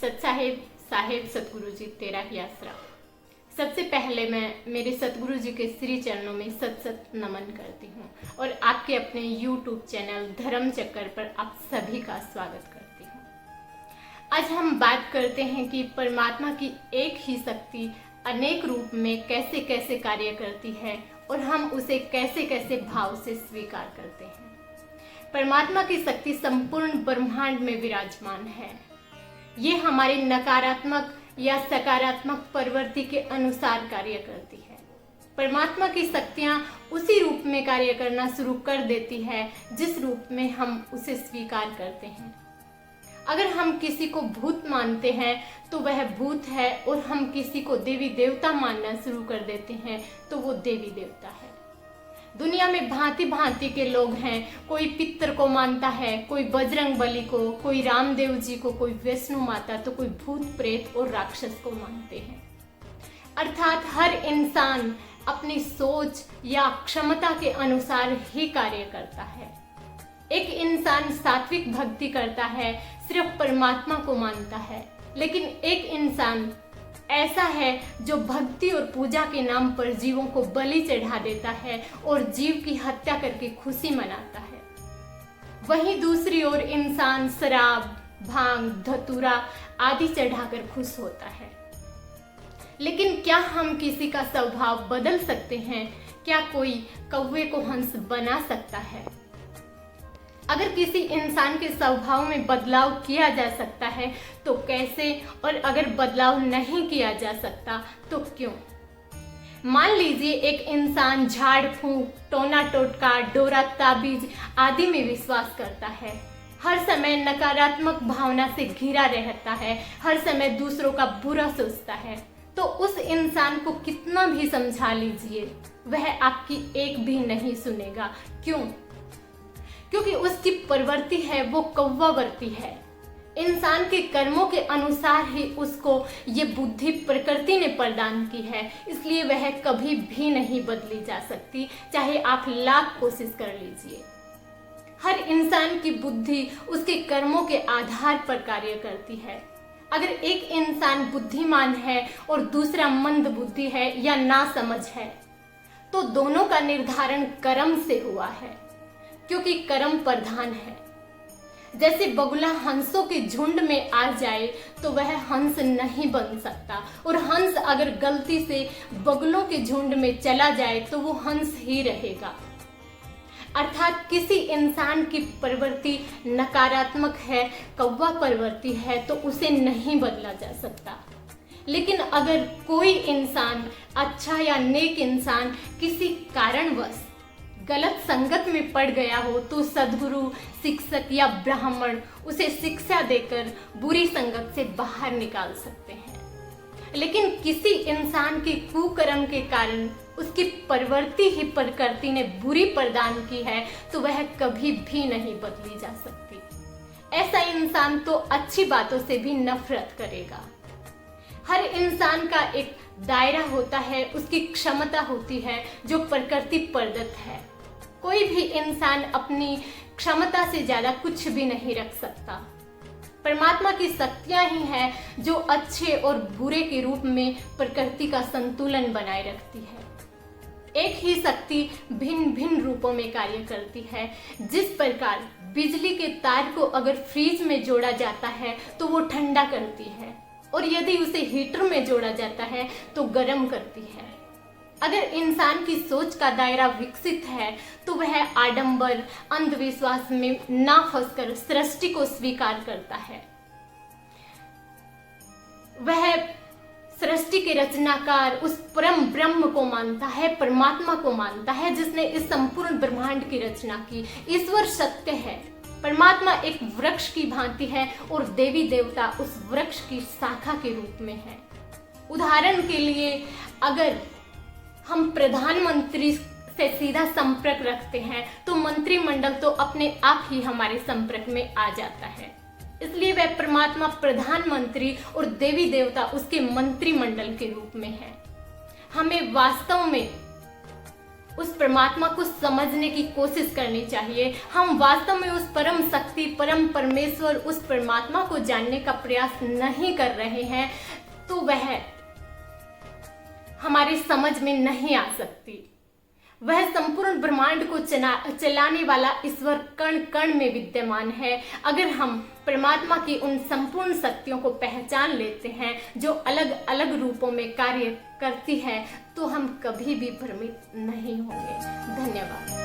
सत साहेब साहेब सतगुरु जी तेरा ही आसरा। सबसे पहले मैं मेरे सतगुरु जी के श्री चरणों में सत सत नमन करती हूँ और आपके अपने YouTube चैनल धर्म चक्कर पर आप सभी का स्वागत करती हूँ। आज हम बात करते हैं कि परमात्मा की एक ही शक्ति अनेक रूप में कैसे कैसे कार्य करती है और हम उसे कैसे कैसे भाव से स्वीकार करते हैं। परमात्मा की शक्ति संपूर्ण ब्रह्मांड में विराजमान है। ये हमारे नकारात्मक या सकारात्मक प्रवृत्ति के अनुसार कार्य करती है। परमात्मा की शक्तियाँ उसी रूप में कार्य करना शुरू कर देती है जिस रूप में हम उसे स्वीकार करते हैं। अगर हम किसी को भूत मानते हैं तो वह भूत है और हम किसी को देवी देवता मानना शुरू कर देते हैं तो वो देवी देवता है। दुनिया में भांति भांति के लोग हैं। कोई पितर को मानता है, कोई बजरंग बली को, कोई रामदेव जी को, कोई वैष्णो माता, तो कोई भूत प्रेत और राक्षस को मानते हैं। अर्थात हर इंसान अपनी सोच या क्षमता के अनुसार ही कार्य करता है। एक इंसान सात्विक भक्ति करता है, सिर्फ परमात्मा को मानता है, लेकिन एक इंसान ऐसा है जो भक्ति और पूजा के नाम पर जीवों को बलि चढ़ा देता है और जीव की हत्या करके खुशी मनाता है। वहीं दूसरी ओर इंसान शराब, भांग, धतूरा आदि चढ़ाकर खुश होता है। लेकिन क्या हम किसी का स्वभाव बदल सकते हैं? क्या कोई कौवे को हंस बना सकता है? अगर किसी इंसान के स्वभाव में बदलाव किया जा सकता है तो कैसे, और अगर बदलाव नहीं किया जा सकता तो क्यों? मान लीजिए एक इंसान झाड़ फूंक, टोना टोटका, डोरा ताबीज आदि में विश्वास करता है, हर समय नकारात्मक भावना से घिरा रहता है, हर समय दूसरों का बुरा सोचता है, तो उस इंसान को कितना भी समझा लीजिए वह आपकी एक भी नहीं सुनेगा। क्यों? क्योंकि उसकी प्रवृत्ति है वो कौवावर्ती है। इंसान के कर्मों के अनुसार ही उसको ये बुद्धि प्रकृति ने प्रदान की है, इसलिए वह कभी भी नहीं बदली जा सकती, चाहे आप लाख कोशिश कर लीजिए। हर इंसान की बुद्धि उसके कर्मों के आधार पर कार्य करती है। अगर एक इंसान बुद्धिमान है और दूसरा मंद बुद्धि है या नासमझ है तो दोनों का निर्धारण कर्म से हुआ है, क्योंकि कर्म प्रधान है। जैसे बगुला हंसों के झुंड में आ जाए तो वह हंस नहीं बन सकता, और हंस अगर गलती से बगुलों के झुंड में चला जाए तो वो हंस ही रहेगा। अर्थात किसी इंसान की प्रवृत्ति नकारात्मक है, कौवा प्रवृत्ति है, तो उसे नहीं बदला जा सकता। लेकिन अगर कोई इंसान अच्छा या नेक इंसान किसी कारणवश गलत संगत में पड़ गया हो तो सद्गुरु, शिक्षक या ब्राह्मण उसे शिक्षा देकर बुरी संगत से बाहर निकाल सकते हैं। लेकिन किसी इंसान के कुकर्म के कारण उसकी प्रवृत्ति ही प्रकृति ने बुरी प्रदान की है तो वह कभी भी नहीं बदली जा सकती। ऐसा इंसान तो अच्छी बातों से भी नफरत करेगा। हर इंसान का एक दायरा होता है, उसकी क्षमता होती है जो प्रकृति प्रदत्त है। कोई भी इंसान अपनी क्षमता से ज्यादा कुछ भी नहीं रख सकता। परमात्मा की शक्तियां ही हैं जो अच्छे और बुरे के रूप में प्रकृति का संतुलन बनाए रखती है। एक ही शक्ति भिन्न भिन्न रूपों में कार्य करती है। जिस प्रकार बिजली के तार को अगर फ्रीज में जोड़ा जाता है तो वो ठंडा करती है, और यदि उसे हीटर में जोड़ा जाता है तो गर्म करती है। अगर इंसान की सोच का दायरा विकसित है तो वह आडंबर, अंधविश्वास में ना फंसकर सृष्टि को स्वीकार करता है। वह सृष्टि के रचनाकार उस परम ब्रह्म को मानता है, परमात्मा को मानता है जिसने इस संपूर्ण ब्रह्मांड की रचना की। ईश्वर सत्य है। परमात्मा एक वृक्ष की भांति है और देवी देवता उस वृक्ष की शाखा के रूप में है। उदाहरण के लिए अगर हम प्रधानमंत्री से सीधा संपर्क रखते हैं तो मंत्रिमंडल तो अपने आप ही हमारे संपर्क में आ जाता है। इसलिए वह परमात्मा प्रधानमंत्री और देवी देवता उसके मंत्रिमंडल के रूप में है। हमें वास्तव में उस परमात्मा को समझने की कोशिश करनी चाहिए। हम वास्तव में उस परम शक्ति, परम परमेश्वर, उस परमात्मा को जानने का प्रयास नहीं कर रहे हैं तो वह हमारी समझ में नहीं आ सकती। वह संपूर्ण ब्रह्मांड को चलाने वाला ईश्वर कण कण में विद्यमान है। अगर हम परमात्मा की उन संपूर्ण शक्तियों को पहचान लेते हैं जो अलग अलग रूपों में कार्य करती है तो हम कभी भी भ्रमित नहीं होंगे। धन्यवाद।